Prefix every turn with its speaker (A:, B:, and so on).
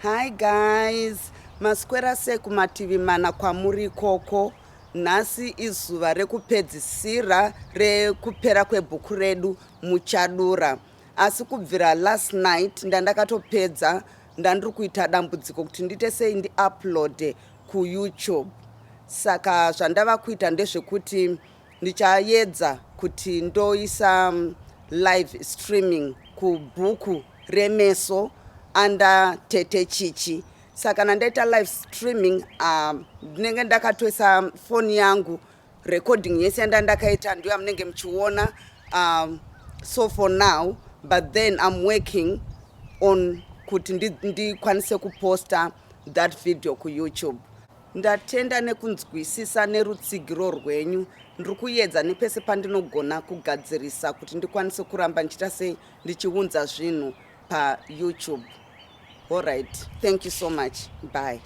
A: Hi guys, maswera sei kumativi mana kwamuri ikoko. Nhasi izuva rekupedzisira rekupera kwebhuku redu Muchadura. Asi kubvira last night ndandakatopedza ndandiri kuita dambudziko kuti ndite sei ndiuploade kuYouTube. Saka zvandava kuita ndezvekuti ndichaedza kuti ndoisa live streaming kubhuku remeso anda Tete Chichi. Saka nandaita live streaming ndinenge ndakatoisa phone yangu recording yese yandandakaita ndiyo yamunenge muchiona. So for now, but then I'm working on kuti ndikwanise kuposta that video kuYouTube. Ndatenda nekunzwisisa nerutsigiro rwenyu. Ndiri kuedza nepese pandinogona kugadzirisa kuti ndikwanise kuramba ndichita sei ndichiunza zvinhu paYouTube. All right, thank you so much. Bye.